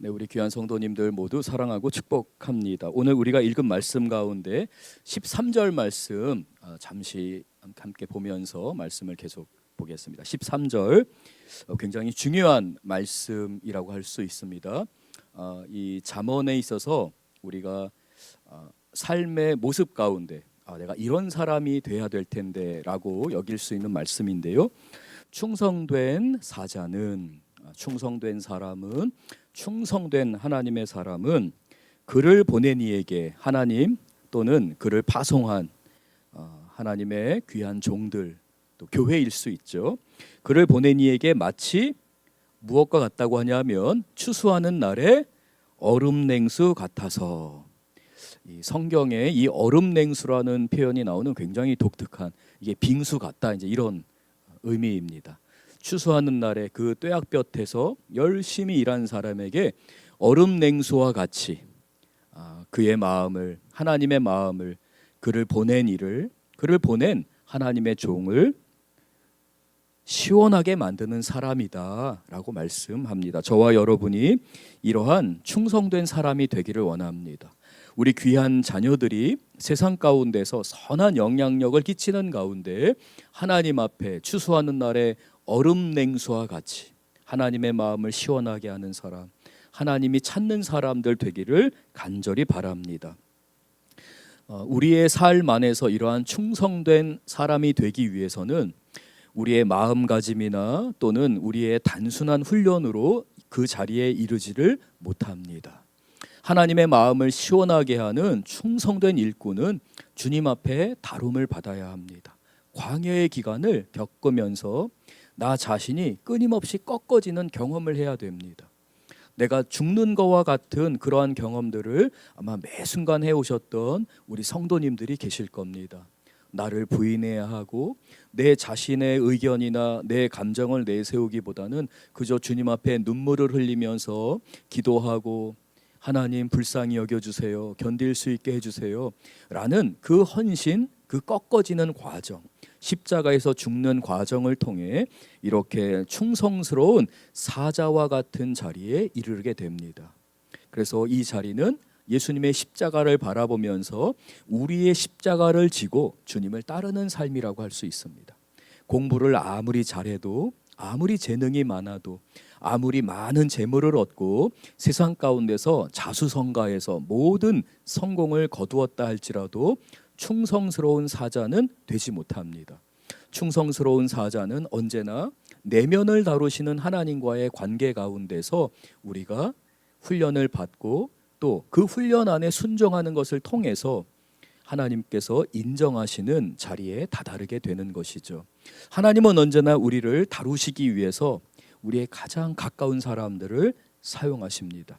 네, 우리 귀한 성도님들 모두 사랑하고 축복합니다. 오늘 우리가 읽은 말씀 가운데 13절 말씀 잠시 함께 보면서 말씀을 계속 보겠습니다. 13절 굉장히 중요한 말씀이라고 할 수 있습니다. 이 잠언에 있어서 우리가 삶의 모습 가운데 내가 이런 사람이 돼야 될 텐데라고 여길 수 있는 말씀인데요. 충성된 사람은 충성된 하나님의 사람은 그를 보낸 이에게 하나님 또는 그를 파송한 하나님의 귀한 종들, 또 교회일 수 있죠. 그를 보낸 이에게 마치 무엇과 같다고 하냐면 추수하는 날에 얼음냉수 같아서. 이 성경에 이 얼음냉수라는 표현이 나오는 굉장히 독특한, 이게 빙수 같다, 이제 이런 의미입니다. 추수하는 날에 그 뙤약볕에서 열심히 일한 사람에게 얼음냉수와 같이 그의 마음을, 하나님의 마음을, 그를 보낸 하나님의 종을 시원하게 만드는 사람이다라고 말씀합니다. 저와 여러분이 이러한 충성된 사람이 되기를 원합니다. 우리 귀한 자녀들이 세상 가운데서 선한 영향력을 끼치는 가운데 하나님 앞에 추수하는 날에 얼음냉수와 같이 하나님의 마음을 시원하게 하는 사람, 하나님이 찾는 사람들 되기를 간절히 바랍니다. 우리의 삶 안에서 이러한 충성된 사람이 되기 위해서는 우리의 마음가짐이나 또는 우리의 단순한 훈련으로 그 자리에 이르지를 못합니다. 하나님의 마음을 시원하게 하는 충성된 일꾼은 주님 앞에 다룸을 받아야 합니다. 광야의 기간을 겪으면서 나 자신이 끊임없이 꺾어지는 경험을 해야 됩니다. 내가 죽는 것과 같은 그러한 경험들을 아마 매 순간 해오셨던 우리 성도님들이 계실 겁니다. 나를 부인해야 하고 내 자신의 의견이나 내 감정을 내세우기보다는 그저 주님 앞에 눈물을 흘리면서 기도하고 하나님 불쌍히 여겨주세요, 견딜 수 있게 해주세요 라는 그 헌신, 그 꺾어지는 과정, 십자가에서 죽는 과정을 통해 이렇게 충성스러운 사자와 같은 자리에 이르게 됩니다. 그래서 이 자리는 예수님의 십자가를 바라보면서 우리의 십자가를 지고 주님을 따르는 삶이라고 할 수 있습니다. 공부를 아무리 잘해도, 아무리 재능이 많아도, 아무리 많은 재물을 얻고 세상 가운데서 자수성가해서 모든 성공을 거두었다 할지라도 충성스러운 사자는 되지 못합니다. 충성스러운 사자는 언제나 내면을 다루시는 하나님과의 관계 가운데서 우리가 훈련을 받고 또 그 훈련 안에 순종하는 것을 통해서 하나님께서 인정하시는 자리에 다다르게 되는 것이죠. 하나님은 언제나 우리를 다루시기 위해서 우리의 가장 가까운 사람들을 사용하십니다.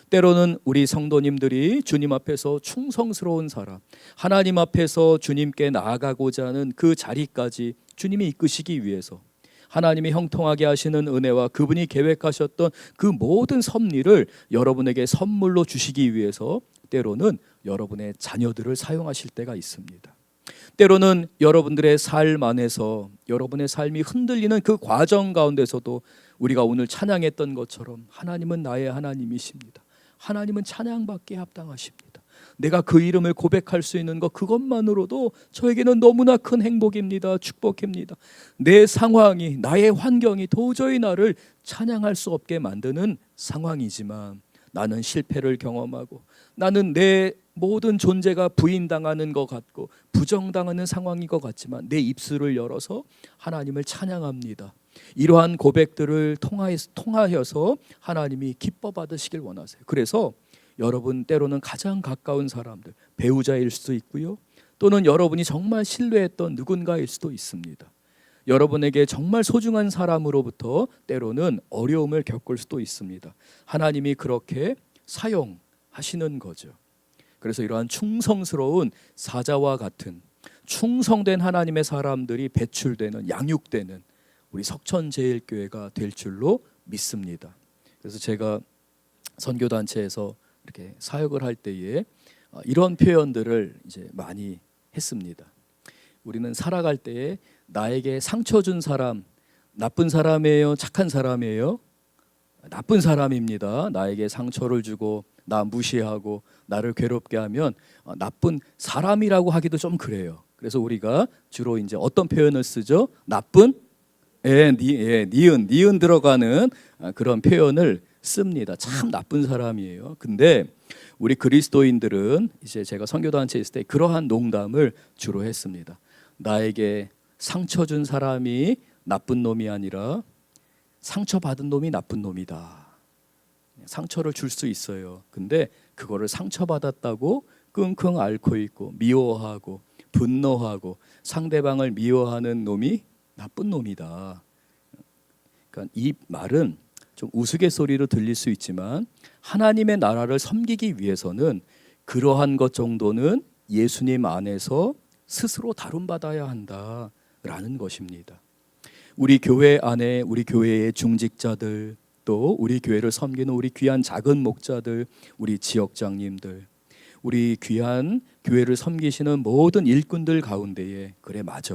때로는 우리 성도님들이 주님 앞에서 충성스러운 사람, 하나님 앞에서 주님께 나아가고자 하는 그 자리까지 주님이 이끄시기 위해서 하나님이 형통하게 하시는 은혜와 그분이 계획하셨던 그 모든 섭리를 여러분에게 선물로 주시기 위해서 때로는 여러분의 자녀들을 사용하실 때가 있습니다. 때로는 여러분들의 삶 안에서 여러분의 삶이 흔들리는 그 과정 가운데서도 우리가 오늘 찬양했던 것처럼 하나님은 나의 하나님이십니다. 하나님은 찬양받기에 합당하십니다. 내가 그 이름을 고백할 수 있는 것, 그것만으로도 저에게는 너무나 큰 행복입니다. 축복입니다. 내 상황이, 나의 환경이 도저히 나를 찬양할 수 없게 만드는 상황이지만 나는 실패를 경험하고 나는 내 모든 존재가 부인당하는 것 같고 부정당하는 상황인 것 같지만 내 입술을 열어서 하나님을 찬양합니다. 이러한 고백들을 통하여서 하나님이 기뻐 받으시길 원하세요. 그래서 여러분 때로는 가장 가까운 사람들, 배우자일 수도 있고요, 또는 여러분이 정말 신뢰했던 누군가일 수도 있습니다. 여러분에게 정말 소중한 사람으로부터 때로는 어려움을 겪을 수도 있습니다. 하나님이 그렇게 사용하시는 거죠. 그래서 이러한 충성스러운 사자와 같은 충성된 하나님의 사람들이 배출되는, 양육되는 우리 석천제일교회가 될 줄로 믿습니다. 그래서 제가 선교단체에서 이렇게 사역을 할 때에 이런 표현들을 이제 많이 했습니다. 우리는 살아갈 때에 나에게 상처 준 사람 나쁜 사람이에요, 착한 사람이에요? 나쁜 사람입니다. 나에게 상처를 주고 나 무시하고 나를 괴롭게 하면 나쁜 사람이라고 하기도 좀 그래요. 그래서 우리가 주로 이제 어떤 표현을 쓰죠? 나쁜 니은 들어가는 그런 표현을 씁니다. 참 나쁜 사람이에요. 근데 우리 그리스도인들은 이제 제가 선교단체에 있을 때 그러한 농담을 주로 했습니다. 나에게 상처 준 사람이 나쁜 놈이 아니라 상처받은 놈이 나쁜 놈이다. 상처를 줄 수 있어요. 근데 그거를 상처받았다고 끙끙 앓고 있고 미워하고 분노하고 상대방을 미워하는 놈이 나쁜 놈이다. 그러니까 이 말은 좀 우스갯소리로 들릴 수 있지만 하나님의 나라를 섬기기 위해서는 그러한 것 정도는 예수님 안에서 스스로 다룬받아야 한다라는 것입니다. 우리 교회 안에 우리 교회의 중직자들, 또 우리 교회를 섬기는 우리 귀한 작은 목자들, 우리 지역장님들, 우리 귀한 교회를 섬기시는 모든 일꾼들 가운데에 그래 맞아,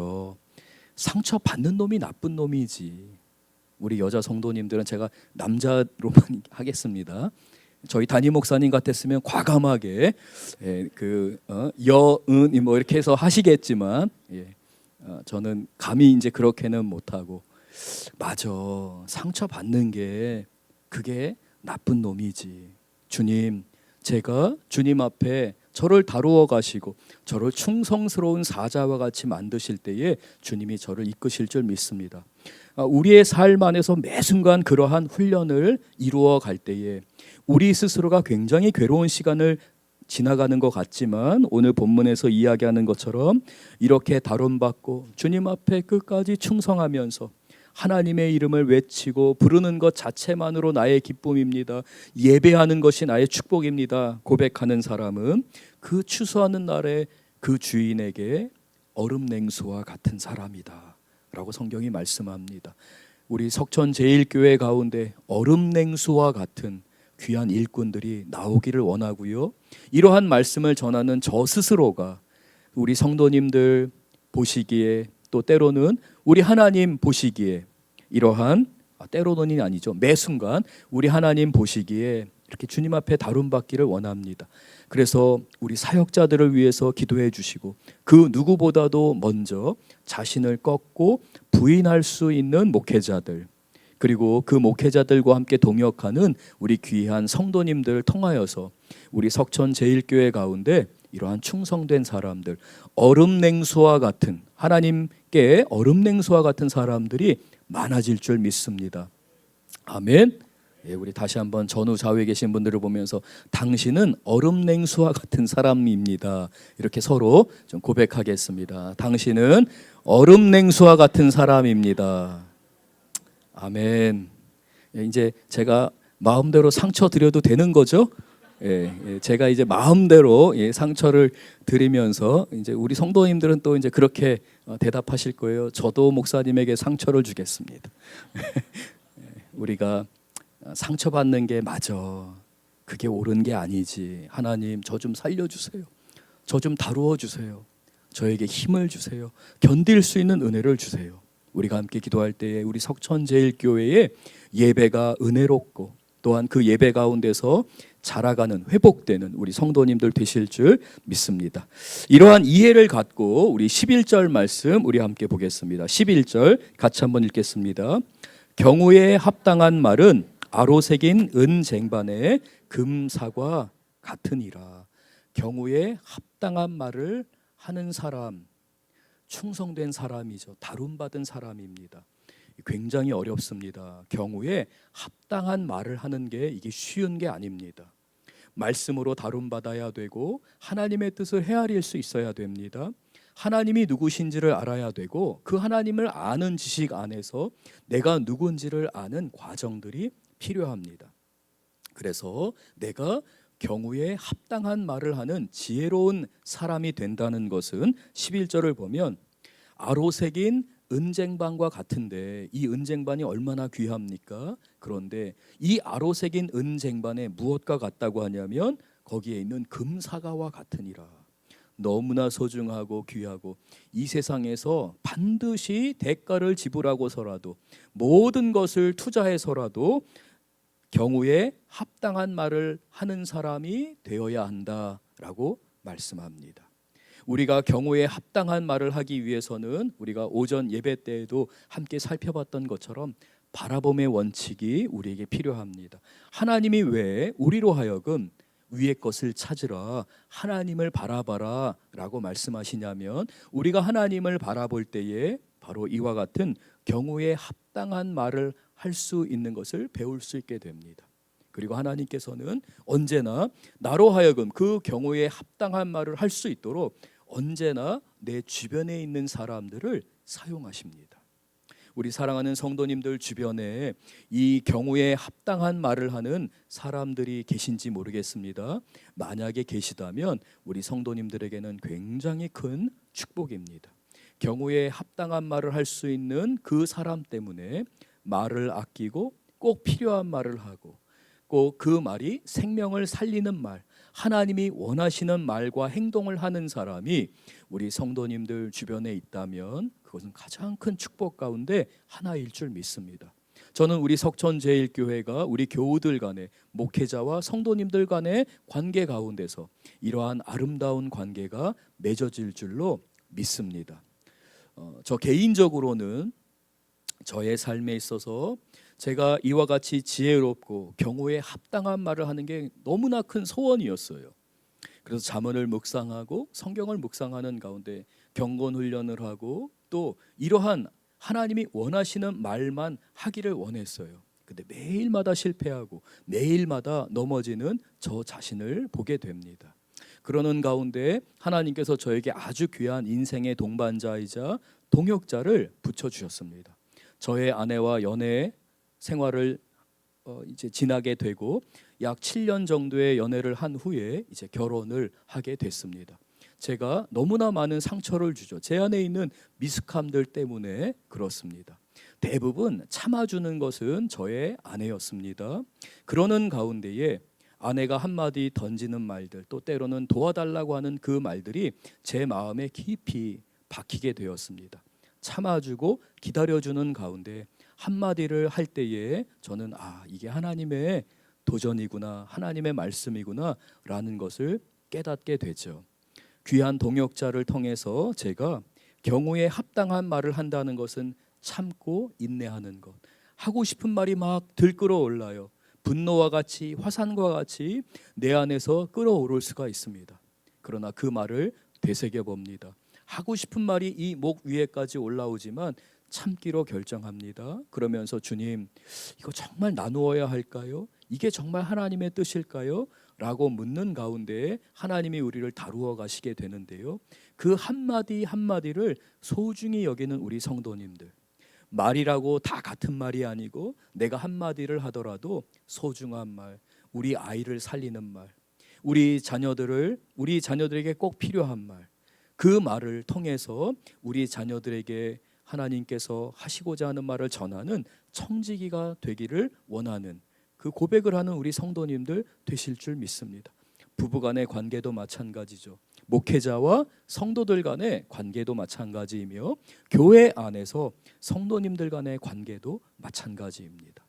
상처 받는 놈이 나쁜 놈이지. 우리 여자 성도님들은 제가 남자로만 하겠습니다. 저희 담임 목사님 같았으면 과감하게 여은 뭐 이렇게 해서 하시겠지만 저는 감히 이제 그렇게는 못하고 맞아, 상처 받는 게 그게 나쁜 놈이지. 주님, 제가 주님 앞에 저를 다루어 가시고 저를 충성스러운 사자와 같이 만드실 때에 주님이 저를 이끄실 줄 믿습니다. 우리의 삶 안에서 매 순간 그러한 훈련을 이루어 갈 때에 우리 스스로가 굉장히 괴로운 시간을 지나가는 것 같지만 오늘 본문에서 이야기하는 것처럼 이렇게 다룸받고 주님 앞에 끝까지 충성하면서 하나님의 이름을 외치고 부르는 것 자체만으로 나의 기쁨입니다, 예배하는 것이 나의 축복입니다 고백하는 사람은 그 추수하는 날에 그 주인에게 얼음 냉수와 같은 사람이다 라고 성경이 말씀합니다. 우리 석천 제일교회 가운데 얼음 냉수와 같은 귀한 일꾼들이 나오기를 원하고요, 이러한 말씀을 전하는 저 스스로가 우리 성도님들 보시기에 또 때로는 우리 하나님 보시기에 이러한 때로는이 아니죠, 매 순간 우리 하나님 보시기에 이렇게 주님 앞에 다룸받기를 원합니다. 그래서 우리 사역자들을 위해서 기도해 주시고 그 누구보다도 먼저 자신을 꺾고 부인할 수 있는 목회자들, 그리고 그 목회자들과 함께 동역하는 우리 귀한 성도님들을 통하여서 우리 석천 제일교회 가운데 이러한 충성된 사람들, 얼음 냉수와 같은, 하나님께 얼음 냉수와 같은 사람들이 많아질 줄 믿습니다. 아멘. 우리 다시 한번 전후 좌우에 계신 분들을 보면서 당신은 얼음 냉수와 같은 사람입니다, 이렇게 서로 좀 고백하겠습니다. 당신은 얼음 냉수와 같은 사람입니다. 아멘. 이제 제가 마음대로 상처 드려도 되는 거죠? 제가 이제 마음대로 상처를 드리면서 이제 우리 성도님들은 또 이제 그렇게 대답하실 거예요. 저도 목사님에게 상처를 주겠습니다. 우리가 상처받는 게 맞아, 그게 옳은 게 아니지. 하나님, 저 좀 살려주세요. 저 좀 다루어 주세요. 저에게 힘을 주세요. 견딜 수 있는 은혜를 주세요. 우리가 함께 기도할 때에 우리 석천제일교회의 예배가 은혜롭고 또한 그 예배 가운데서 자라가는, 회복되는 우리 성도님들 되실 줄 믿습니다. 이러한 이해를 갖고 우리 11절 말씀 우리 함께 보겠습니다. 11절 같이 한번 읽겠습니다. 경우에 합당한 말은 아로새긴 은쟁반에 금사과 같으니라. 경우에 합당한 말을 하는 사람, 충성된 사람이죠. 다룸받은 사람입니다. 굉장히 어렵습니다. 경우에 합당한 말을 하는 게 이게 쉬운 게 아닙니다. 말씀으로 다룸받아야 되고 하나님의 뜻을 헤아릴 수 있어야 됩니다. 하나님이 누구신지를 알아야 되고 그 하나님을 아는 지식 안에서 내가 누군지를 아는 과정들이 필요합니다. 그래서 내가 경우에 합당한 말을 하는 지혜로운 사람이 된다는 것은 11절을 보면 아로새긴 은쟁반과 같은데 이 은쟁반이 얼마나 귀합니까? 그런데 이 아로새긴 은쟁반에 무엇과 같다고 하냐면 거기에 있는 금사과와 같으니라. 너무나 소중하고 귀하고 이 세상에서 반드시 대가를 지불하고서라도 모든 것을 투자해서라도 경우에 합당한 말을 하는 사람이 되어야 한다라고 말씀합니다. 우리가 경우에 합당한 말을 하기 위해서는 우리가 오전 예배 때에도 함께 살펴봤던 것처럼 바라봄의 원칙이 우리에게 필요합니다. 하나님이 왜 우리로 하여금 위의 것을 찾으라, 하나님을 바라봐라 라고 말씀하시냐면, 우리가 하나님을 바라볼 때에 바로 이와 같은 경우에 합당한 말을 할 수 있는 것을 배울 수 있게 됩니다. 그리고 하나님께서는 언제나 나로 하여금 그 경우에 합당한 말을 할 수 있도록 언제나 내 주변에 있는 사람들을 사용하십니다. 우리 사랑하는 성도님들 주변에 이 경우에 합당한 말을 하는 사람들이 계신지 모르겠습니다. 만약에 계시다면 우리 성도님들에게는 굉장히 큰 축복입니다. 경우에 합당한 말을 할 수 있는 그 사람 때문에 말을 아끼고 꼭 필요한 말을 하고 꼭 그 말이 생명을 살리는 말, 하나님이 원하시는 말과 행동을 하는 사람이 우리 성도님들 주변에 있다면 그것은 가장 큰 축복 가운데 하나일 줄 믿습니다. 저는 우리 석천제일교회가 우리 교우들 간의, 목회자와 성도님들 간의 관계 가운데서 이러한 아름다운 관계가 맺어질 줄로 믿습니다. 저 개인적으로는 저의 삶에 있어서 제가 이와 같이 지혜롭고 경우에 합당한 말을 하는 게 너무나 큰 소원이었어요. 그래서 잠언을 묵상하고 성경을 묵상하는 가운데 경건 훈련을 하고 또 이러한 하나님이 원하시는 말만 하기를 원했어요. 근데 매일마다 실패하고 매일마다 넘어지는 저 자신을 보게 됩니다. 그러는 가운데 하나님께서 저에게 아주 귀한 인생의 동반자이자 동역자를 붙여주셨습니다. 저의 아내와 연애 생활을 이제 지나게 되고 약 7년 정도의 연애를 한 후에 이제 결혼을 하게 됐습니다. 제가 너무나 많은 상처를 주죠. 제 안에 있는 미숙함들 때문에 그렇습니다. 대부분 참아주는 것은 저의 아내였습니다. 그러는 가운데에 아내가 한마디 던지는 말들, 또 때로는 도와달라고 하는 그 말들이 제 마음에 깊이 박히게 되었습니다. 참아주고 기다려주는 가운데 한마디를 할 때에 저는 이게 하나님의 도전이구나, 하나님의 말씀이구나 라는 것을 깨닫게 되죠. 귀한 동역자를 통해서 제가 경우에 합당한 말을 한다는 것은 참고 인내하는 것, 하고 싶은 말이 막 들끓어 올라요. 분노와 같이, 화산과 같이 내 안에서 끓어오를 수가 있습니다. 그러나 그 말을 되새겨 봅니다. 하고 싶은 말이 이 목 위에까지 올라오지만 참기로 결정합니다. 그러면서 주님, 이거 정말 나누어야 할까요? 이게 정말 하나님의 뜻일까요? 라고 묻는 가운데 하나님이 우리를 다루어 가시게 되는데요. 그 한마디 한마디를 소중히 여기는 우리 성도님들, 말이라고 다 같은 말이 아니고 내가 한마디를 하더라도 소중한 말, 우리 아이를 살리는 말, 우리 자녀들에게 꼭 필요한 말, 그 말을 통해서 우리 자녀들에게 하나님께서 하시고자 하는 말을 전하는 청지기가 되기를 원하는 그 고백을 하는 우리 성도님들 되실 줄 믿습니다. 부부간의 관계도 마찬가지죠. 목회자와 성도들 간의 관계도 마찬가지이며 교회 안에서 성도님들 간의 관계도 마찬가지입니다.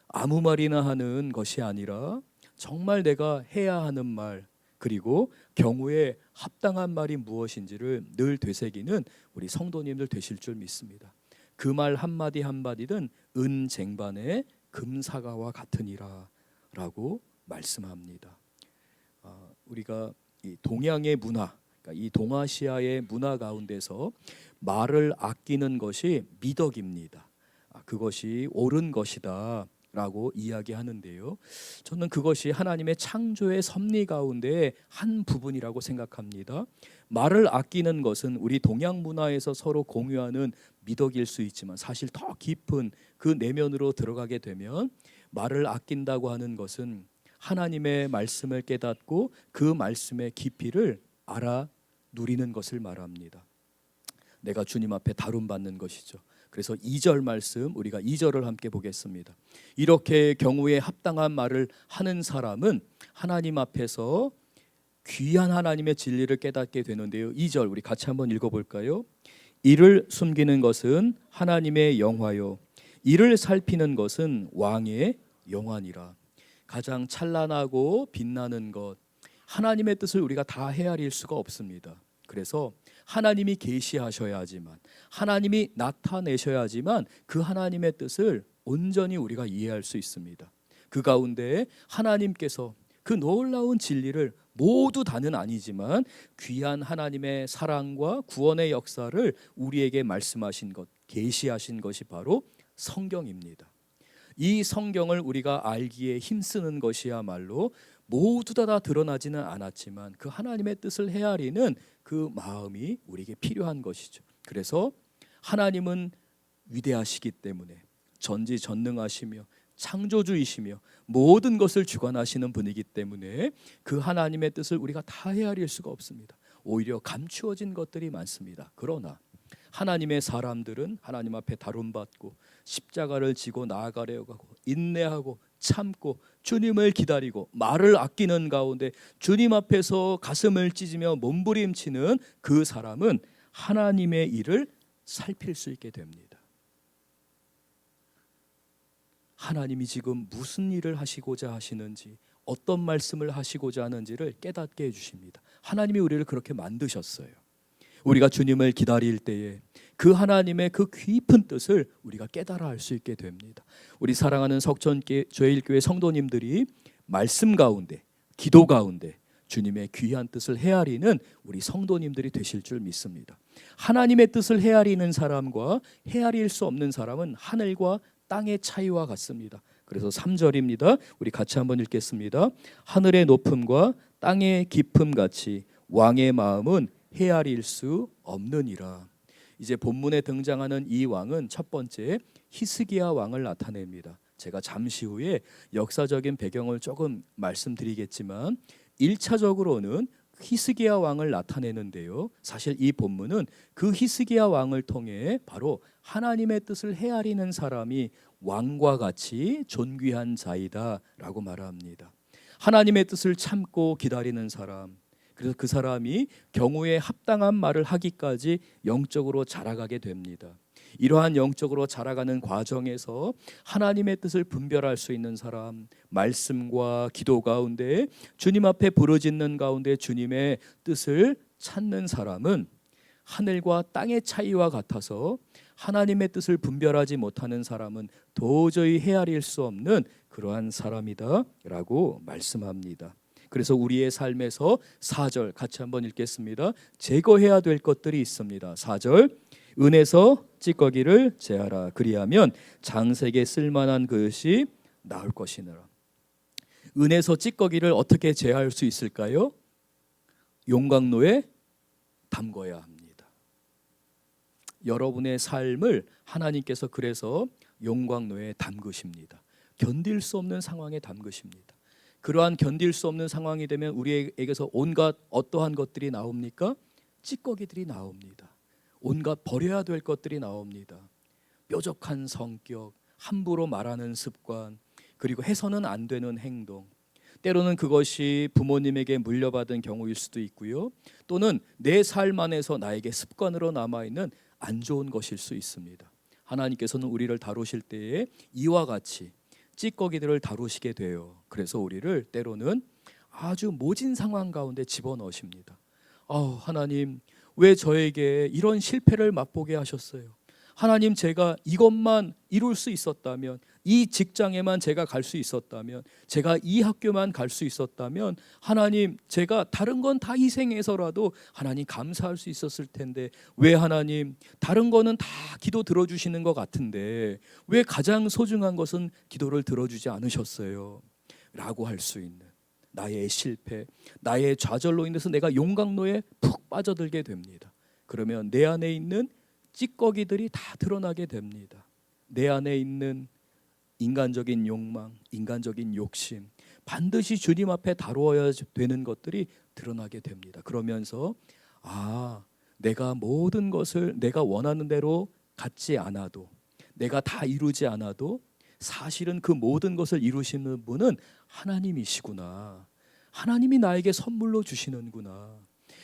아무 말이나 하는 것이 아니라 정말 내가 해야 하는 말, 그리고 경우에 합당한 말이 무엇인지를 늘 되새기는 우리 성도님들 되실 줄 믿습니다. 그 말 한마디 한마디는 은쟁반의 금사과와 같으니라 라고 말씀합니다. 우리가 이 동양의 문화, 그러니까 이 동아시아의 문화 가운데서 말을 아끼는 것이 미덕입니다. 그것이 옳은 것이다 라고 이야기하는데요. 저는 그것이 하나님의 창조의 섭리 가운데 한 부분이라고 생각합니다. 말을 아끼는 것은 우리 동양 문화에서 서로 공유하는 미덕일 수 있지만 사실 더 깊은 그 내면으로 들어가게 되면 말을 아낀다고 하는 것은 하나님의 말씀을 깨닫고 그 말씀의 깊이를 알아 누리는 것을 말합니다. 내가 주님 앞에 다룸받는 것이죠. 그래서 2절 말씀, 우리가 2절을 함께 보겠습니다. 이렇게 경우에 합당한 말을 하는 사람은 하나님 앞에서 귀한 하나님의 진리를 깨닫게 되는데요. 2절 우리 같이 한번 읽어볼까요? 이를 숨기는 것은 하나님의 영화요, 이를 살피는 것은 왕의 영화니라. 가장 찬란하고 빛나는 것, 하나님의 뜻을 우리가 다 헤아릴 수가 없습니다. 그래서 하나님이 계시하셔야지만, 하나님이 나타내셔야지만 그 하나님의 뜻을 온전히 우리가 이해할 수 있습니다. 그 가운데 하나님께서 그 놀라운 진리를 모두 다는 아니지만 귀한 하나님의 사랑과 구원의 역사를 우리에게 말씀하신 것, 계시하신 것이 바로 성경입니다. 이 성경을 우리가 알기에 힘쓰는 것이야말로 모두 다 드러나지는 않았지만 그 하나님의 뜻을 헤아리는 그 마음이 우리에게 필요한 것이죠. 그래서 하나님은 위대하시기 때문에 전지전능하시며 창조주이시며 모든 것을 주관하시는 분이기 때문에 그 하나님의 뜻을 우리가 다 헤아릴 수가 없습니다. 오히려 감추어진 것들이 많습니다. 그러나 하나님의 사람들은 하나님 앞에 다름받고 십자가를 지고 나아가려고 하고 인내하고 참고 주님을 기다리고 말을 아끼는 가운데 주님 앞에서 가슴을 찢으며 몸부림치는 그 사람은 하나님의 일을 살필 수 있게 됩니다. 하나님이 지금 무슨 일을 하시고자 하시는지, 어떤 말씀을 하시고자 하는지를 깨닫게 해주십니다. 하나님이 우리를 그렇게 만드셨어요. 우리가 주님을 기다릴 때에 그 하나님의 그 깊은 뜻을 우리가 깨달아 알 수 있게 됩니다. 우리 사랑하는 석천제일교회 성도님들이 말씀 가운데, 기도 가운데 주님의 귀한 뜻을 헤아리는 우리 성도님들이 되실 줄 믿습니다. 하나님의 뜻을 헤아리는 사람과 헤아릴 수 없는 사람은 하늘과 땅의 차이와 같습니다. 그래서 3절입니다. 우리 같이 한번 읽겠습니다. 하늘의 높음과 땅의 깊음 같이 왕의 마음은 헤아릴 수 없느니라. 이제 본문에 등장하는 이 왕은 첫 번째 히스기야 왕을 나타냅니다. 제가 잠시 후에 역사적인 배경을 조금 말씀드리겠지만 1차적으로는 히스기야 왕을 나타내는데요. 사실 이 본문은 그 히스기야 왕을 통해 바로 하나님의 뜻을 헤아리는 사람이 왕과 같이 존귀한 자이다라고 말합니다. 하나님의 뜻을 참고 기다리는 사람, 그래서 그 사람이 경우에 합당한 말을 하기까지 영적으로 자라가게 됩니다. 이러한 영적으로 자라가는 과정에서 하나님의 뜻을 분별할 수 있는 사람, 말씀과 기도 가운데 주님 앞에 부르짖는 가운데 주님의 뜻을 찾는 사람은 하늘과 땅의 차이와 같아서 하나님의 뜻을 분별하지 못하는 사람은 도저히 헤아릴 수 없는 그러한 사람이다 라고 말씀합니다. 그래서 우리의 삶에서 4절 같이 한번 읽겠습니다. 제거해야 될 것들이 있습니다. 4절 은에서 찌꺼기를 제하라. 그리하면 장색에 쓸만한 그릇이 나올 것이니라. 은에서 찌꺼기를 어떻게 제할 수 있을까요? 용광로에 담궈야 합니다. 여러분의 삶을 하나님께서 그래서 용광로에 담그십니다. 견딜 수 없는 상황에 담그십니다. 그러한 견딜 수 없는 상황이 되면 우리에게서 온갖 어떠한 것들이 나옵니까? 찌꺼기들이 나옵니다. 온갖 버려야 될 것들이 나옵니다. 뾰족한 성격, 함부로 말하는 습관, 그리고 해서는 안 되는 행동, 때로는 그것이 부모님에게 물려받은 경우일 수도 있고요. 또는 내 삶 안에서 나에게 습관으로 남아있는 안 좋은 것일 수 있습니다. 하나님께서는 우리를 다루실 때에 이와 같이 찌꺼기들을 다루시게 돼요. 그래서 우리를 때로는 아주 모진 상황 가운데 집어넣으십니다. 하나님, 왜 저에게 이런 실패를 맛보게 하셨어요? 하나님, 제가 이것만 이룰 수 있었다면, 이 직장에만 제가 갈 수 있었다면, 제가 이 학교만 갈 수 있었다면, 하나님, 제가 다른 건 다 희생해서라도 하나님 감사할 수 있었을 텐데, 왜 하나님 다른 거는 다 기도 들어주시는 것 같은데 왜 가장 소중한 것은 기도를 들어주지 않으셨어요? 라고 할 수 있는 나의 실패, 나의 좌절로 인해서 내가 용광로에 푹 빠져들게 됩니다. 그러면 내 안에 있는 찌꺼기들이 다 드러나게 됩니다. 내 안에 있는 인간적인 욕망, 인간적인 욕심, 반드시 주님 앞에 다루어야 되는 것들이 드러나게 됩니다. 그러면서 내가 모든 것을 내가 원하는 대로 갖지 않아도, 내가 다 이루지 않아도 사실은 그 모든 것을 이루시는 분은 하나님이시구나. 하나님이 나에게 선물로 주시는구나.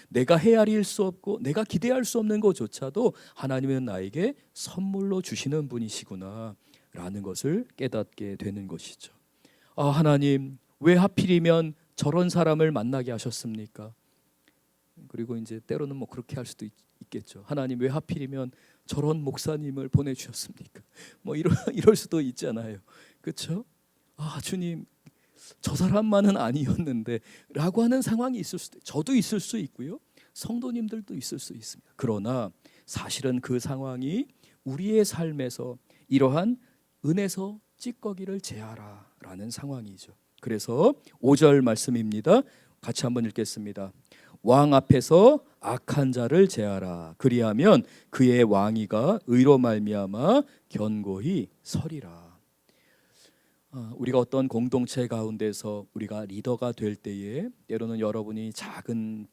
내가 헤아릴 수 없고 내가 기대할 수 없는 것조차도 하나님은 나에게 선물로 주시는 분이시구나 라는 것을 깨닫게 되는 것이죠. 아, 하나님, 왜 하필이면 저런 사람을 만나게 하셨습니까? 그리고 이제 때로는 뭐 그렇게 할 수도 있겠죠. 하나님, 왜 하필이면 저런 목사님을 보내주셨습니까? 뭐 이럴 수도 있잖아요. 그렇죠? 아, 주님, 저 사람만은 아니었는데 라고 하는 상황이 있을 수도, 저도 있을 수 있고요, 성도님들도 있을 수 있습니다. 그러나 사실은 그 상황이 우리의 삶에서 이러한 은에서 찌꺼기를 제하라 라는 상황이죠. 그래서 5절 말씀입니다. 같이 한번 읽겠습니다. 왕 앞에서 악한 자를 제하라. 그리하면 그의 왕위가 의로 말미암아 견고히 서리라. 우리가 어떤 공동체 가운데서 우리가 리더가 될 때에 때로는 여러분이 작은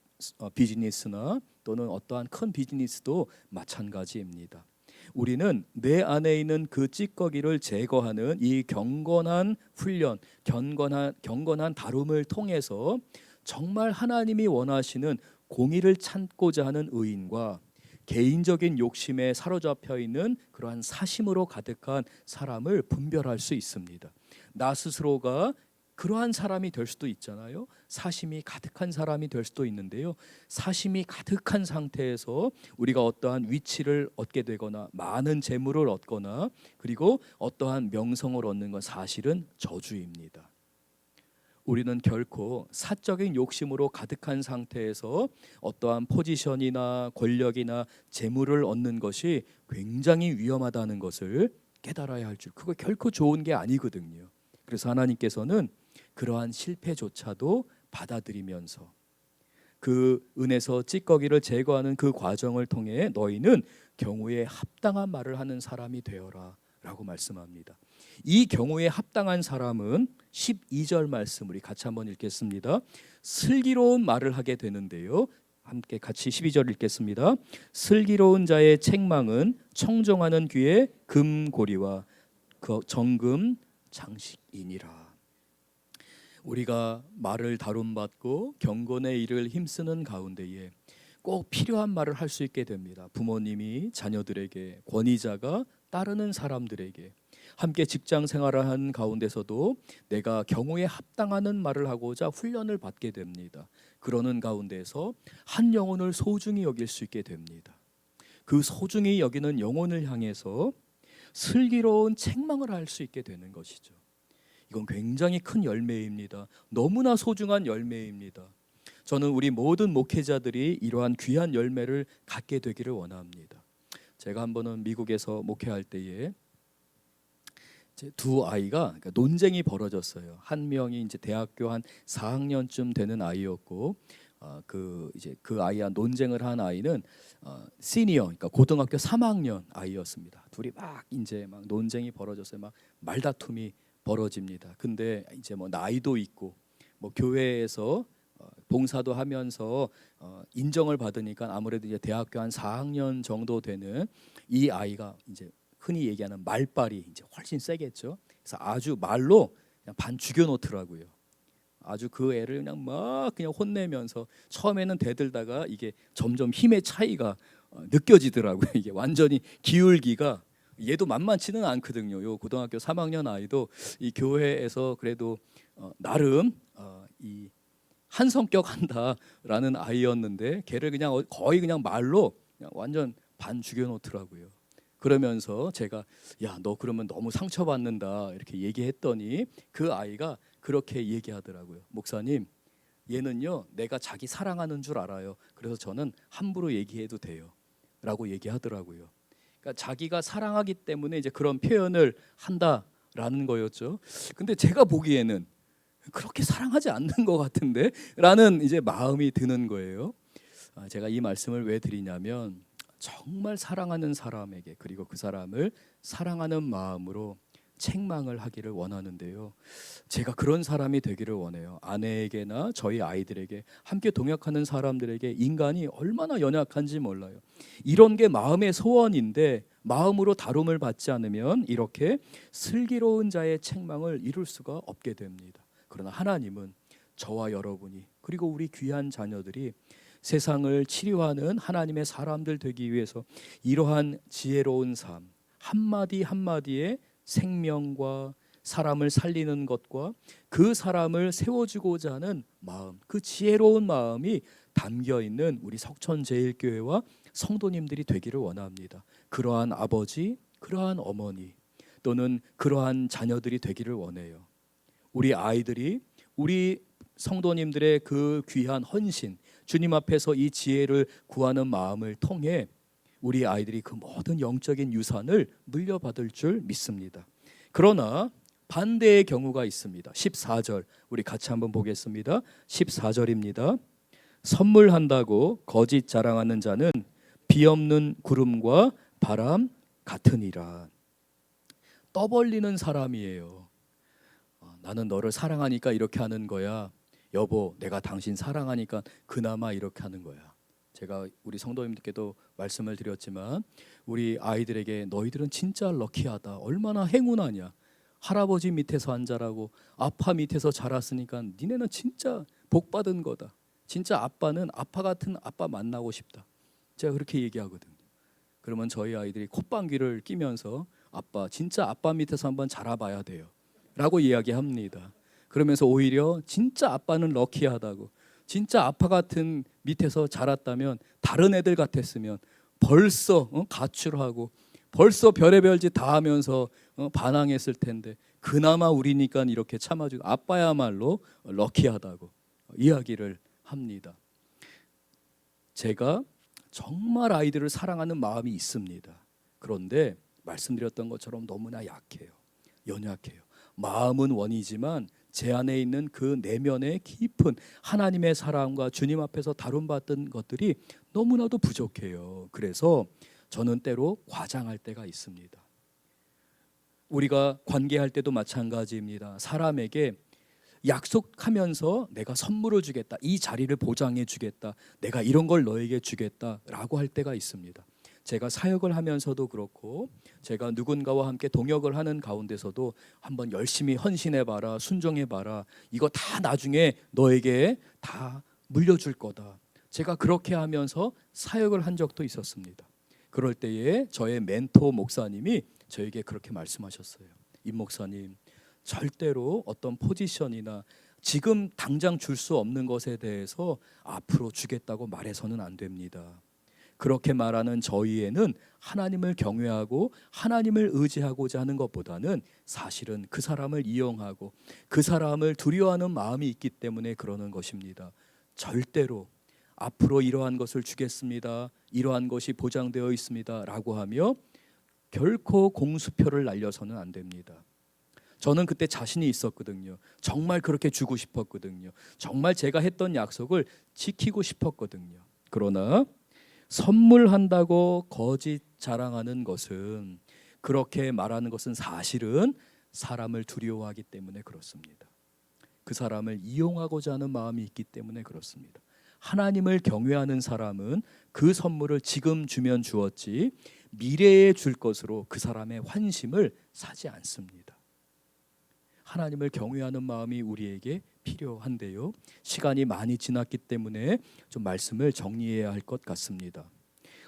비즈니스나 또는 어떠한 큰 비즈니스도 마찬가지입니다. 우리는 내 안에 있는 그 찌꺼기를 제거하는 이 경건한 훈련, 경건한 다룸을 통해서 정말 하나님이 원하시는 공의를 찾고자 하는 의인과 개인적인 욕심에 사로잡혀 있는 그러한 사심으로 가득한 사람을 분별할 수 있습니다. 나 스스로가 그러한 사람이 될 수도 있잖아요. 사심이 가득한 사람이 될 수도 있는데요, 사심이 가득한 상태에서 우리가 어떠한 위치를 얻게 되거나 많은 재물을 얻거나 그리고 어떠한 명성을 얻는 건 사실은 저주입니다. 우리는 결코 사적인 욕심으로 가득한 상태에서 어떠한 포지션이나 권력이나 재물을 얻는 것이 굉장히 위험하다는 것을 깨달아야 할 줄, 그거 결코 좋은 게 아니거든요. 그래서 하나님께서는 그러한 실패조차도 받아들이면서 그 은에서 찌꺼기를 제거하는 그 과정을 통해 너희는 경우에 합당한 말을 하는 사람이 되어라 라고 말씀합니다. 이 경우에 합당한 사람은 12절 말씀 우리 같이 한번 읽겠습니다. 슬기로운 말을 하게 되는데요, 함께 같이 12절 읽겠습니다. 슬기로운 자의 책망은 청정하는 귀의 금고리와 그 정금 장식이니라. 우리가 말을 다룸받고 경건의 일을 힘쓰는 가운데에 꼭 필요한 말을 할 수 있게 됩니다. 부모님이 자녀들에게, 권위자가 따르는 사람들에게, 함께 직장 생활을 한 가운데서도 내가 경우에 합당하는 말을 하고자 훈련을 받게 됩니다. 그러는 가운데서 한 영혼을 소중히 여길 수 있게 됩니다. 그 소중히 여기는 영혼을 향해서 슬기로운 책망을 할 수 있게 되는 것이죠. 이건 굉장히 큰 열매입니다. 너무나 소중한 열매입니다. 저는 우리 모든 목회자들이 이러한 귀한 열매를 갖게 되기를 원합니다. 제가 한 번은 미국에서 목회할 때에 제 두 아이가 논쟁이 벌어졌어요. 한 명이 이제 대학교 한 4학년쯤 되는 아이였고, 그 아이와 논쟁을 한 아이는 시니어, 그러니까 고등학교 3학년 아이였습니다. 둘이 막 이제 막 논쟁이 벌어졌어요. 막 말다툼이 벌어집니다. 근데 이제 뭐 나이도 있고 뭐 교회에서 봉사도 하면서 인정을 받으니까 아무래도 이제 대학교 한 4학년 정도 되는 이 아이가 이제 흔히 얘기하는 말빨이 이제 훨씬 세겠죠. 그래서 아주 말로 그냥 반 죽여놓더라고요. 아주 그 애를 그냥 막 그냥 혼내면서 처음에는 대들다가 이게 점점 힘의 차이가 느껴지더라고요. 이게 완전히 기울기가, 얘도 만만치는 않거든요. 요 고등학교 3학년 아이도 이 교회에서 그래도 나름 이 한 성격 한다라는 아이였는데 걔를 그냥 거의 그냥 말로 그냥 완전 반 죽여놓더라고요. 그러면서 제가 야, 너 그러면 너무 상처받는다 이렇게 얘기했더니 그 아이가 그렇게 얘기하더라고요. 목사님, 얘는요 내가 자기 사랑하는 줄 알아요. 그래서 저는 함부로 얘기해도 돼요 라고 얘기하더라고요. 그러니까 자기가 사랑하기 때문에 이제 그런 표현을 한다라는 거였죠. 근데 제가 보기에는 그렇게 사랑하지 않는 것 같은데 라는 이제 마음이 드는 거예요. 제가 이 말씀을 왜 드리냐면 정말 사랑하는 사람에게, 그리고 그 사람을 사랑하는 마음으로 책망을 하기를 원하는데요, 제가 그런 사람이 되기를 원해요. 아내에게나 저희 아이들에게, 함께 동역하는 사람들에게 인간이 얼마나 연약한지 몰라요. 이런 게 마음의 소원인데 마음으로 다룸을 받지 않으면 이렇게 슬기로운 자의 책망을 이룰 수가 없게 됩니다. 그러나 하나님은 저와 여러분이, 그리고 우리 귀한 자녀들이 세상을 치료하는 하나님의 사람들 되기 위해서 이러한 지혜로운 삶, 한마디 한마디에 생명과 사람을 살리는 것과 그 사람을 세워주고자 하는 마음, 그 지혜로운 마음이 담겨 있는 우리 석천제일교회와 성도님들이 되기를 원합니다. 그러한 아버지, 그러한 어머니 또는 그러한 자녀들이 되기를 원해요. 우리 아이들이 우리 성도님들의 그 귀한 헌신, 주님 앞에서 이 지혜를 구하는 마음을 통해 우리 아이들이 그 모든 영적인 유산을 물려받을 줄 믿습니다. 그러나 반대의 경우가 있습니다. 14절 우리 같이 한번 보겠습니다. 14절입니다. 선물한다고 거짓 자랑하는 자는 비 없는 구름과 바람 같으니라. 떠벌리는 사람이에요. 나는 너를 사랑하니까 이렇게 하는 거야. 여보, 내가 당신 사랑하니까 그나마 이렇게 하는 거야. 제가 우리 성도님들께도 말씀을 드렸지만 우리 아이들에게 너희들은 진짜 럭키하다. 얼마나 행운하냐. 할아버지 밑에서 한 자라고 아빠 밑에서 자랐으니까 니네는 진짜 복 받은 거다. 진짜 아빠는 아빠 같은 아빠 만나고 싶다. 제가 그렇게 얘기하거든요. 그러면 저희 아이들이 콧방귀를 끼면서 아빠 진짜 아빠 밑에서 한번 자라봐야 돼요 라고 이야기합니다. 그러면서 오히려 진짜 아빠는 럭키하다고, 진짜 아빠 같은 밑에서 자랐다면 다른 애들 같았으면 벌써 가출하고 벌써 별의별 짓 다 하면서 반항했을 텐데 그나마 우리니까 이렇게 참아주고 아빠야말로 럭키하다고 이야기를 합니다. 제가 정말 아이들을 사랑하는 마음이 있습니다. 그런데 말씀드렸던 것처럼 너무나 약해요. 연약해요. 마음은 원이지만 제 안에 있는 그 내면의 깊은 하나님의 사랑과 주님 앞에서 다룬받던 것들이 너무나도 부족해요. 그래서 저는 때로 과장할 때가 있습니다. 우리가 관계할 때도 마찬가지입니다. 사람에게 약속하면서 내가 선물을 주겠다, 이 자리를 보장해 주겠다, 내가 이런 걸 너에게 주겠다라고 할 때가 있습니다. 제가 사역을 하면서도 그렇고 제가 누군가와 함께 동역을 하는 가운데서도 한번 열심히 헌신해봐라, 순종해봐라, 이거 다 나중에 너에게 다 물려줄 거다. 제가 그렇게 하면서 사역을 한 적도 있었습니다. 그럴 때에 저의 멘토 목사님이 저에게 그렇게 말씀하셨어요. 임 목사님, 절대로 어떤 포지션이나 지금 당장 줄 수 없는 것에 대해서 앞으로 주겠다고 말해서는 안 됩니다. 그렇게 말하는 저희에는 하나님을 경외하고 하나님을 의지하고자 하는 것보다는 사실은 그 사람을 이용하고 그 사람을 두려워하는 마음이 있기 때문에 그러는 것입니다. 절대로 앞으로 이러한 것을 주겠습니다, 이러한 것이 보장되어 있습니다 라고 하며 결코 공수표를 날려서는 안 됩니다. 저는 그때 자신이 있었거든요. 정말 그렇게 주고 싶었거든요. 정말 제가 했던 약속을 지키고 싶었거든요. 그러나 선물한다고 거짓 자랑하는 것은, 그렇게 말하는 것은 사실은 사람을 두려워하기 때문에 그렇습니다. 그 사람을 이용하고자 하는 마음이 있기 때문에 그렇습니다. 하나님을 경외하는 사람은 그 선물을 지금 주면 주었지 미래에 줄 것으로 그 사람의 환심을 사지 않습니다. 하나님을 경외하는 마음이 우리에게 필요한데요. 시간이 많이 지났기 때문에 좀 말씀을 정리해야 할 것 같습니다.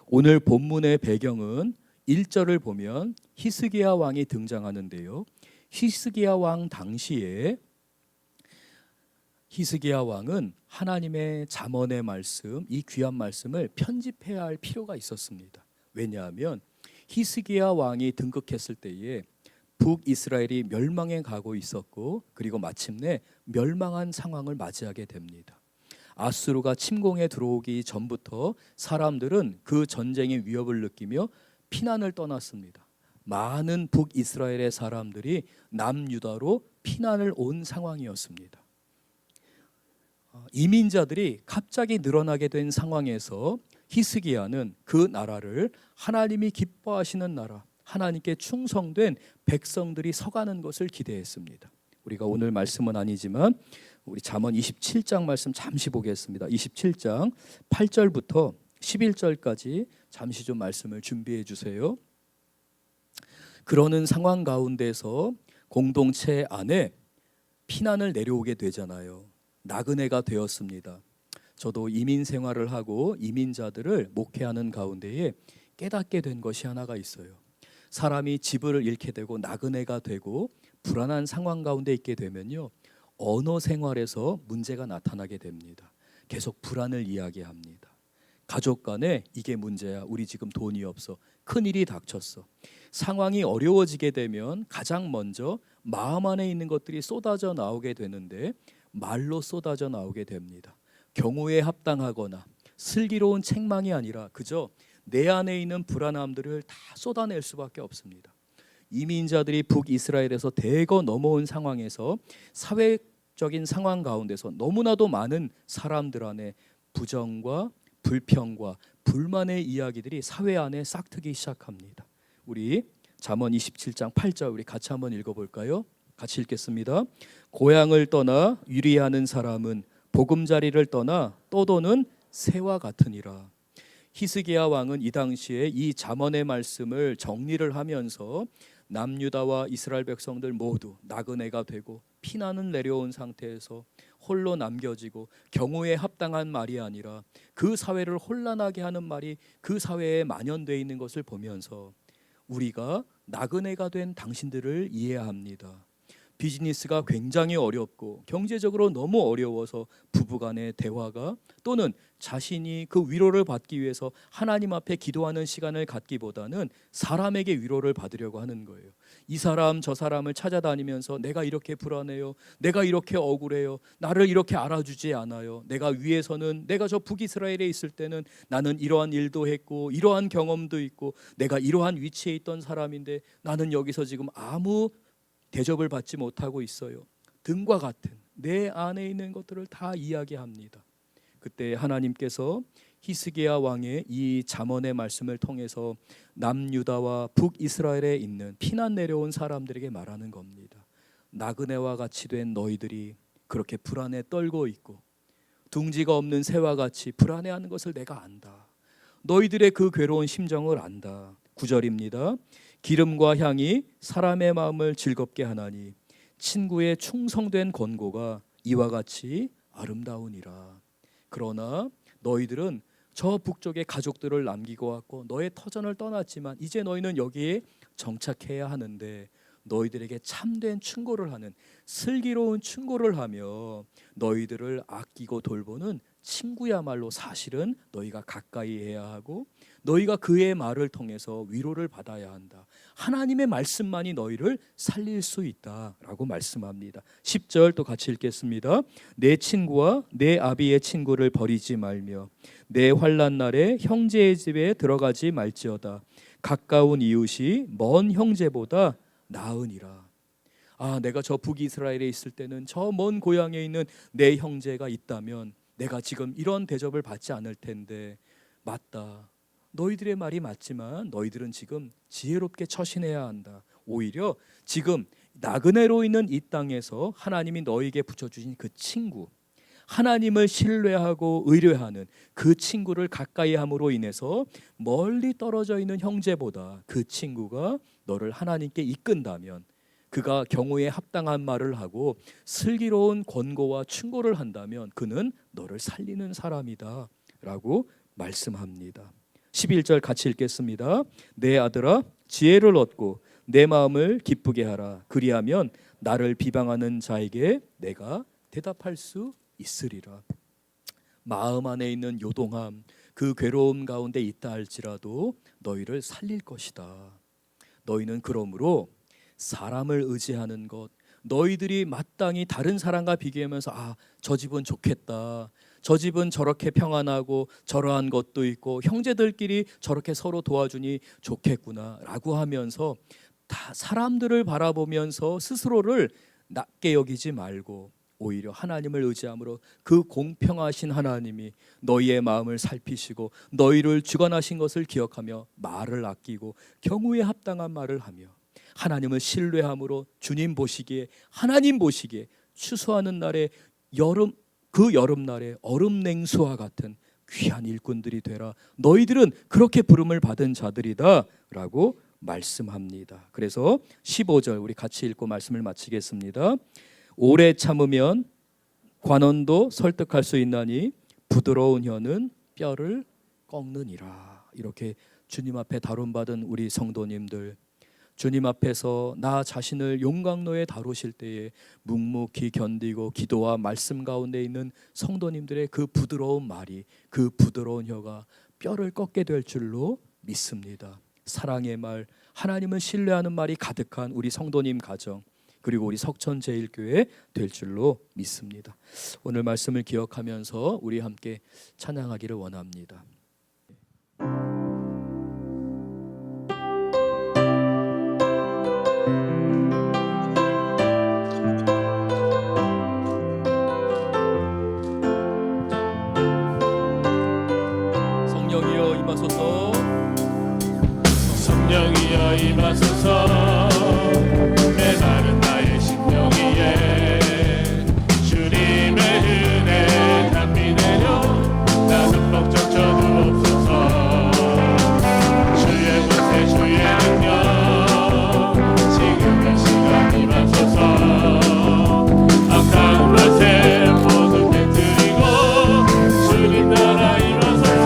오늘 본문의 배경은 1절을 보면 히스기야 왕이 등장하는데요. 히스기야 왕 당시에 히스기야 왕은 하나님의 잠언의 말씀, 이 귀한 말씀을 편집해야 할 필요가 있었습니다. 왜냐하면 히스기야 왕이 등극했을 때에 북이스라엘이 멸망해 가고 있었고, 그리고 마침내 멸망한 상황을 맞이하게 됩니다. 아수르가 침공해 들어오기 전부터 사람들은 그 전쟁의 위협을 느끼며 피난을 떠났습니다. 많은 북이스라엘의 사람들이 남유다로 피난을 온 상황이었습니다. 이민자들이 갑자기 늘어나게 된 상황에서 히스기야는 그 나라를 하나님이 기뻐하시는 나라, 하나님께 충성된 백성들이 서가는 것을 기대했습니다. 우리가 오늘 말씀은 아니지만 우리 잠언 27장 말씀 잠시 보겠습니다. 27장 8절부터 11절까지 잠시 좀 말씀을 준비해 주세요. 그러는 상황 가운데서 공동체 안에 피난을 내려오게 되잖아요. 나그네가 되었습니다. 저도 이민 생활을 하고 이민자들을 목회하는 가운데에 깨닫게 된 것이 하나가 있어요. 사람이 집을 잃게 되고 나그네가 되고 불안한 상황 가운데 있게 되면요, 언어 생활에서 문제가 나타나게 됩니다. 계속 불안을 이야기합니다. 가족 간에 이게 문제야. 우리 지금 돈이 없어. 큰일이 닥쳤어. 상황이 어려워지게 되면 가장 먼저 마음 안에 있는 것들이 쏟아져 나오게 되는데 말로 쏟아져 나오게 됩니다. 경우에 합당하거나 슬기로운 책망이 아니라 그저 내 안에 있는 불안함들을 다 쏟아낼 수밖에 없습니다. 이민자들이 북이스라엘에서 대거 넘어온 상황에서 사회적인 상황 가운데서 너무나도 많은 사람들 안에 부정과 불평과 불만의 이야기들이 사회 안에 싹트기 시작합니다. 우리 잠언 27장 8절 우리 같이 한번 읽어볼까요? 같이 읽겠습니다. 고향을 떠나 유리하는 사람은 보금자리를 떠나 떠도는 새와 같으니라. 히스기야 왕은 이 당시에 이 잠언의 말씀을 정리를 하면서 남유다와 이스라엘 백성들 모두 나그네가 되고 피난은 내려온 상태에서 홀로 남겨지고 경우에 합당한 말이 아니라 그 사회를 혼란하게 하는 말이 그 사회에 만연되어 있는 것을 보면서 우리가 나그네가 된 당신들을 이해합니다. 비즈니스가 굉장히 어렵고 경제적으로 너무 어려워서 부부간의 대화가 또는 자신이 그 위로를 받기 위해서 하나님 앞에 기도하는 시간을 갖기보다는 사람에게 위로를 받으려고 하는 거예요. 이 사람 저 사람을 찾아다니면서 내가 이렇게 불안해요, 내가 이렇게 억울해요, 나를 이렇게 알아주지 않아요, 내가 위에서는 내가 저 북이스라엘에 있을 때는 나는 이러한 일도 했고 이러한 경험도 있고 내가 이러한 위치에 있던 사람인데 나는 여기서 지금 아무 대접을 받지 못하고 있어요. 등과 같은 내 안에 있는 것들을 다 이야기합니다. 그때 하나님께서 히스기야 왕의 이 잠언의 말씀을 통해서 남유다와 북이스라엘에 있는 피난 내려온 사람들에게 말하는 겁니다. 나그네와 같이 된 너희들이 그렇게 불안에 떨고 있고 둥지가 없는 새와 같이 불안해하는 것을 내가 안다. 너희들의 그 괴로운 심정을 안다. 9절입니다. 기름과 향이 사람의 마음을 즐겁게 하나니 친구의 충성된 권고가 이와 같이 아름다우니라. 그러나 너희들은 저 북쪽의 가족들을 남기고 왔고 너의 터전을 떠났지만 이제 너희는 여기에 정착해야 하는데 너희들에게 참된 충고를 하는 슬기로운 충고를 하며 너희들을 아끼고 돌보는 친구야말로 사실은 너희가 가까이 해야 하고 너희가 그의 말을 통해서 위로를 받아야 한다. 하나님의 말씀만이 너희를 살릴 수 있다라고 말씀합니다. 10절 또 같이 읽겠습니다. 내 친구와 내 아비의 친구를 버리지 말며 내 환난 날에 형제의 집에 들어가지 말지어다. 가까운 이웃이 먼 형제보다 나으니라. 내가 저 북이스라엘에 있을 때는 저 먼 고향에 있는 내 형제가 있다면 내가 지금 이런 대접을 받지 않을 텐데 맞다. 너희들의 말이 맞지만 너희들은 지금 지혜롭게 처신해야 한다. 오히려 지금 나그네로 있는 이 땅에서 하나님이 너희에게 붙여주신 그 친구, 하나님을 신뢰하고 의뢰하는 그 친구를 가까이 함으로 인해서 멀리 떨어져 있는 형제보다 그 친구가 너를 하나님께 이끈다면 그가 경우에 합당한 말을 하고 슬기로운 권고와 충고를 한다면 그는 너를 살리는 사람이다 라고 말씀합니다. 11절 같이 읽겠습니다. 내 아들아 지혜를 얻고 내 마음을 기쁘게 하라. 그리하면 나를 비방하는 자에게 내가 대답할 수 있으리라. 마음 안에 있는 요동함, 그 괴로움 가운데 있다 할지라도 너희를 살릴 것이다. 너희는 그러므로 사람을 의지하는 것, 너희들이 마땅히 다른 사람과 비교하면서 저 집은 좋겠다, 저 집은 저렇게 평안하고 저러한 것도 있고 형제들끼리 저렇게 서로 도와주니 좋겠구나 라고 하면서 다 사람들을 바라보면서 스스로를 낮게 여기지 말고 오히려 하나님을 의지함으로 그 공평하신 하나님이 너희의 마음을 살피시고 너희를 주관하신 것을 기억하며 말을 아끼고 경우에 합당한 말을 하며 하나님을 신뢰함으로 주님 보시기에 하나님 보시기에 추수하는 날에 그 여름날에 얼음 냉수와 같은 귀한 일꾼들이 되라. 너희들은 그렇게 부름을 받은 자들이다 라고 말씀합니다. 그래서 15절 우리 같이 읽고 말씀을 마치겠습니다. 오래 참으면 관원도 설득할 수 있나니 부드러운 혀는 뼈를 꺾느니라. 이렇게 주님 앞에 다름받은 우리 성도님들, 주님 앞에서 나 자신을 용광로에 다루실 때에 묵묵히 견디고 기도와 말씀 가운데 있는 성도님들의 그 부드러운 말이, 그 부드러운 혀가 뼈를 꺾게 될 줄로 믿습니다. 사랑의 말, 하나님을 신뢰하는 말이 가득한 우리 성도님 가정, 그리고 우리 석천제일교회 될 줄로 믿습니다. 오늘 말씀을 기억하면서 우리 함께 찬양하기를 원합니다. 성령이여 임하소서, 성령이여 임하소서. 메마른 나의 심령 위에 주님의 은혜 담비 내려 나 흠뻑 적셔 주옵소서. 주의 권세 주의 능력 지금 이 시간 임하소서. 악한 맛에 모든 깨뜨리고 주님 나라 임하소서.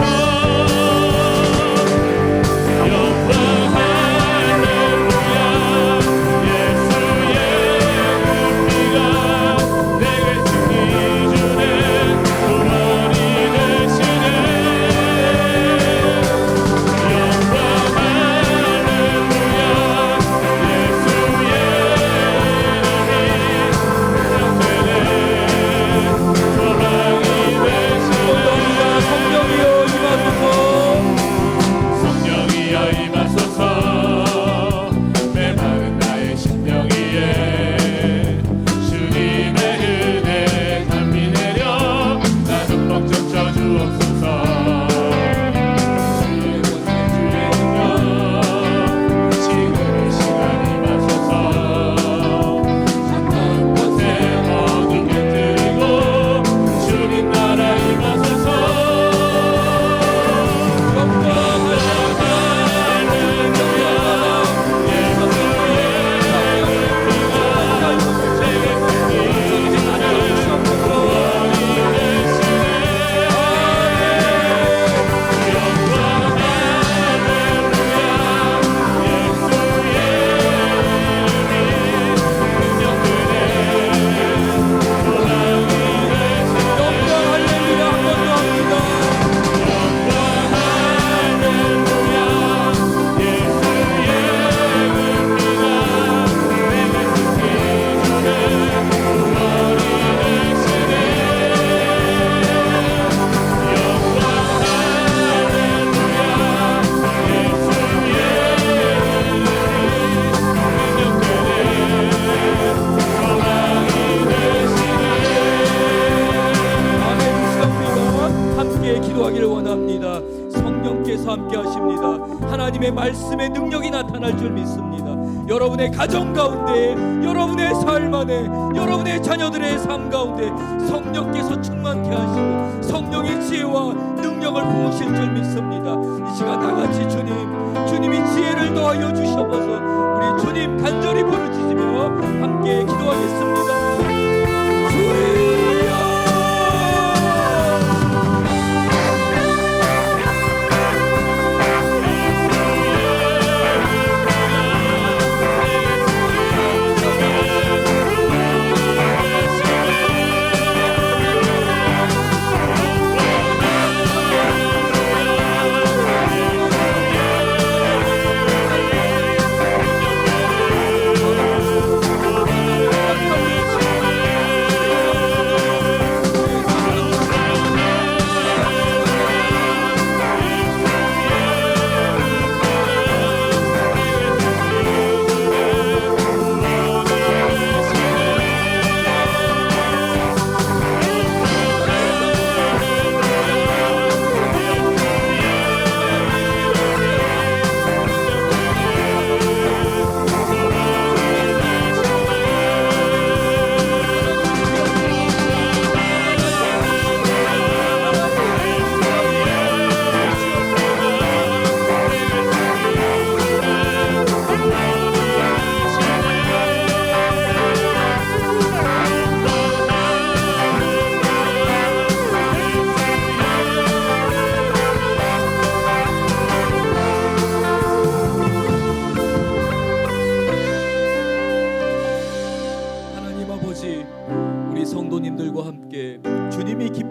하나님의 말씀의 능력이 나타날 줄 믿습니다. 여러분의 가정 가운데, 여러분의 삶 안에, 여러분의 자녀들의 삶 가운데 성령께서 충만케 하시고 성령의 지혜와 능력을 부으실 줄 믿습니다. 이 시간 다같이 주님이 지혜를 더하여 주셔서 우리 주님 간절히 부르짖으며 함께 기도하겠습니다. 주여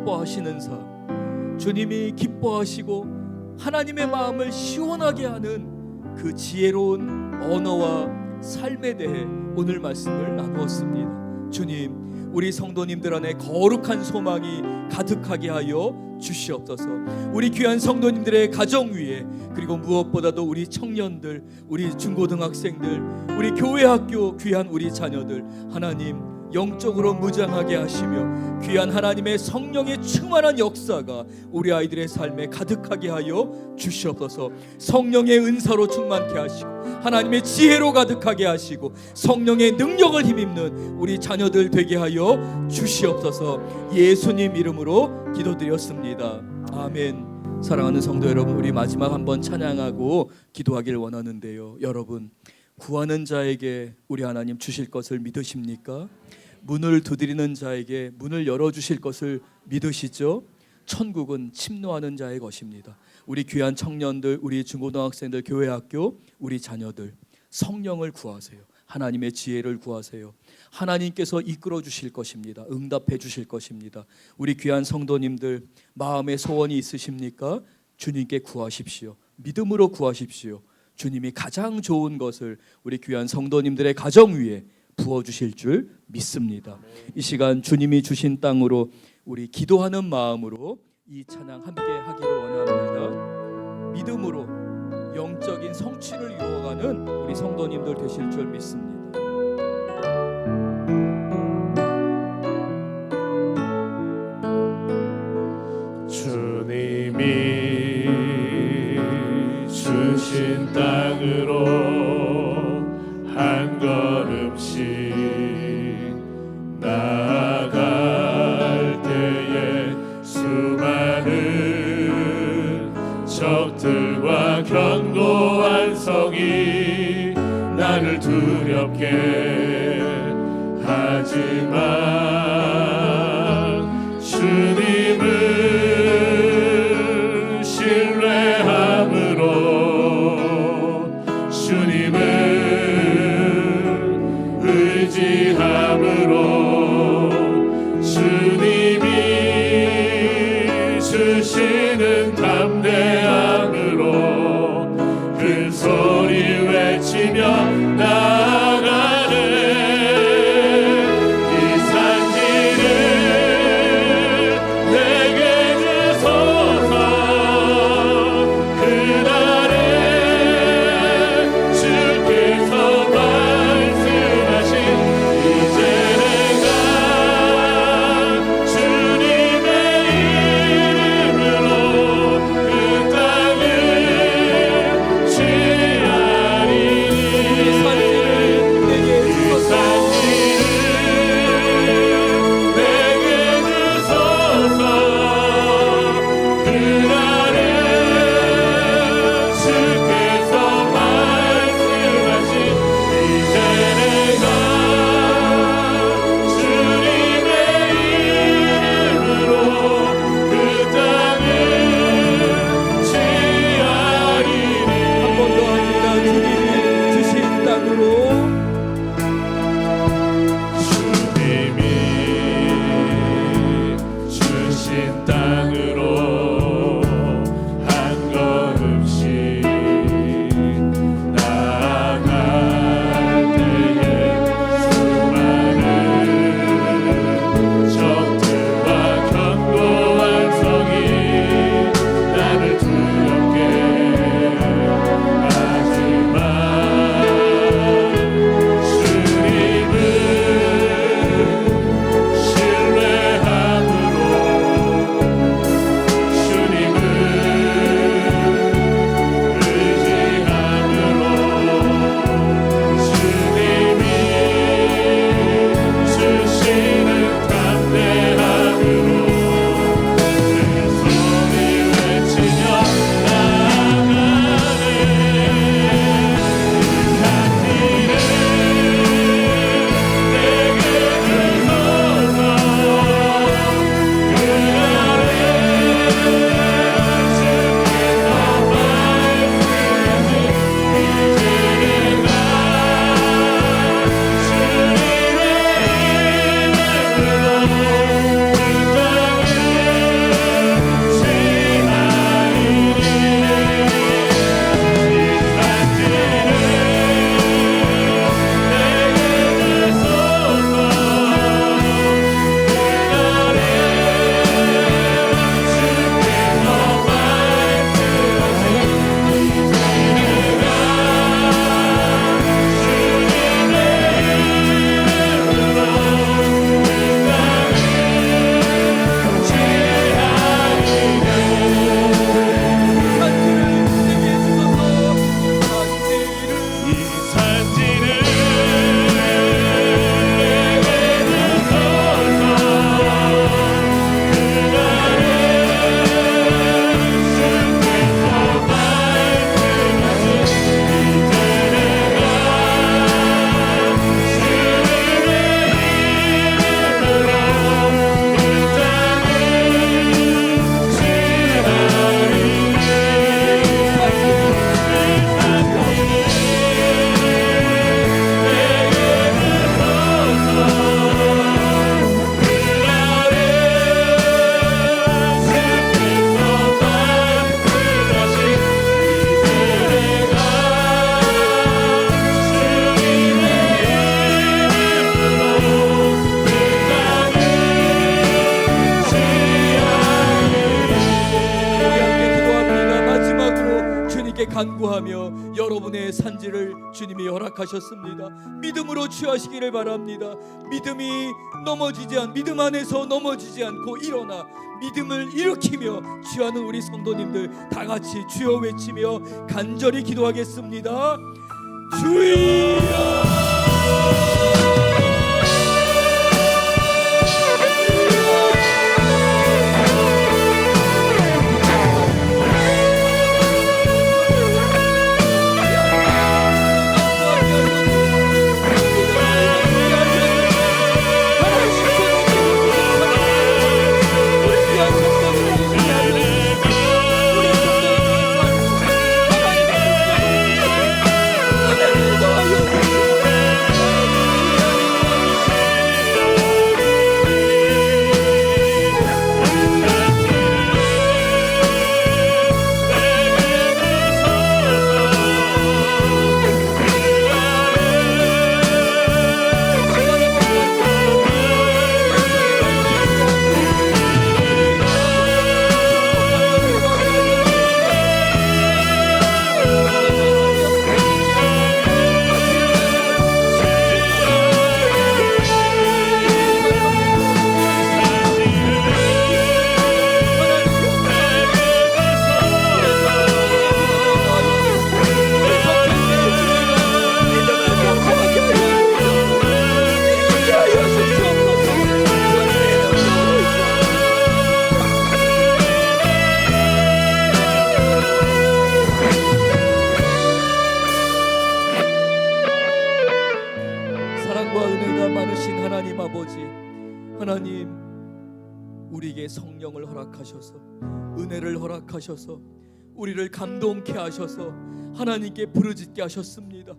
기뻐하시는 삶, 주님이 기뻐하시고 하나님의 마음을 시원하게 하는 그 지혜로운 언어와 삶에 대해 오늘 말씀을 나누었습니다. 주님, 우리 성도님들 안에 거룩한 소망이 가득하게 하여 주시옵소서. 우리 귀한 성도님들의 가정 위에, 그리고 무엇보다도 우리 청년들, 우리 중고등학생들, 우리 교회 학교 귀한 우리 자녀들, 하나님 영적으로 무장하게 하시며 귀한 하나님의 성령의 충만한 역사가 우리 아이들의 삶에 가득하게 하여 주시옵소서. 성령의 은사로 충만케 하시고 하나님의 지혜로 가득하게 하시고 성령의 능력을 힘입는 우리 자녀들 되게 하여 주시옵소서. 예수님 이름으로 기도드렸습니다. 아멘. 사랑하는 성도 여러분, 우리 마지막 한번 찬양하고 기도하길 원하는데요. 여러분, 구하는 자에게 우리 하나님 주실 것을 믿으십니까? 문을 두드리는 자에게 문을 열어주실 것을 믿으시죠? 천국은 침노하는 자의 것입니다. 우리 귀한 청년들, 우리 중고등학생들, 교회 학교, 우리 자녀들, 성령을 구하세요. 하나님의 지혜를 구하세요. 하나님께서 이끌어 주실 것입니다. 응답해 주실 것입니다. 우리 귀한 성도님들, 마음의 소원이 있으십니까? 주님께 구하십시오. 믿음으로 구하십시오. 주님이 가장 좋은 것을 우리 귀한 성도님들의 가정 위에 부어주실 줄 믿습니다. 이 시간 주님이 주신 땅으로 우리 기도하는 마음으로 이 찬양 함께 하기를 원합니다. 믿음으로 영적인 성취를 이루어가는 우리 성도님들 되실 줄 믿습니다. 주님이 주신 땅으로 한 걸음씩 나아갈 때에 수많은 적들과 견고한 성이 나를 두렵게 하지만 주님을 신뢰함으로 주님을 의지함으로 주님이 주시는 담대함으로 큰 소리 외치며 나아가는 이 산지를 내게 주소서. 그날에 주께서 말씀하신 이제 내가 주님의 이름으로 그 땅을 취하리니 이 산지를 내게 주소서. 내게 주소서. 그날에 주께서 말씀하신 이제 내가 주님의 이름으로 그 땅을 취하리니. 한 번 더 합니다. 주님이 주신 땅으로 주님이 주신 땅으로 한 걸음씩 나아갈 때에 수많은 적들과 견고한 성이 나를 두렵게 하지만 주님을 신뢰함으로 간구하며 여러분의 산지를 주님이 허락하셨습니다. 믿음으로 취하시기를 바랍니다. 믿음 안에서 넘어지지 않고 일어나 믿음을 일으키며 취하는 우리 성도님들 다 같이 주여 외치며 간절히 기도하겠습니다. 주여! 하나님, 우리에게 성령을 허락하셔서 은혜를 허락하셔서 우리를 감동케 하셔서 하나님께 부르짖게 하셨습니다.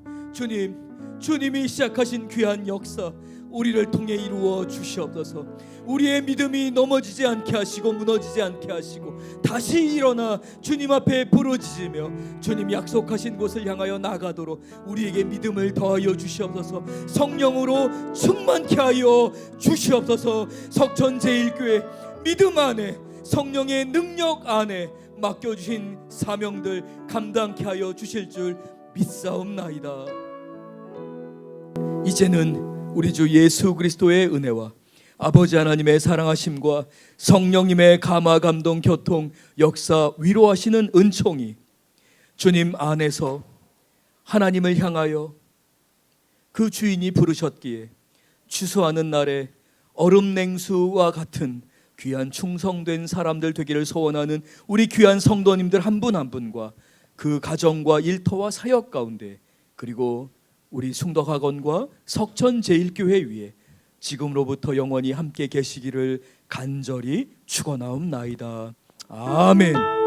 주님이 시작하신 귀한 역사 우리를 통해 이루어 주시옵소서. 우리의 믿음이 넘어지지 않게 하시고 무너지지 않게 하시고 다시 일어나 주님 앞에 부르짖으며 주님 약속하신 곳을 향하여 나가도록 우리에게 믿음을 더하여 주시옵소서. 성령으로 충만케 하여 주시옵소서. 석천제일교회 믿음 안에 성령의 능력 안에 맡겨주신 사명들 감당케 하여 주실 줄 믿사옵나이다. 이제는 우리 주 예수 그리스도의 은혜와 아버지 하나님의 사랑하심과 성령님의 감화 감동 교통 역사 위로하시는 은총이 주님 안에서 하나님을 향하여 그 주인이 부르셨기에 취소하는 날에 얼음 냉수와 같은 귀한 충성된 사람들 되기를 소원하는 우리 귀한 성도님들 한 분 한 분과 그 가정과 일터와 사역 가운데 그리고 우리 숭덕학원과 석천제일교회 위에 지금으로부터 영원히 함께 계시기를 간절히 축원하옵나이다. 아멘.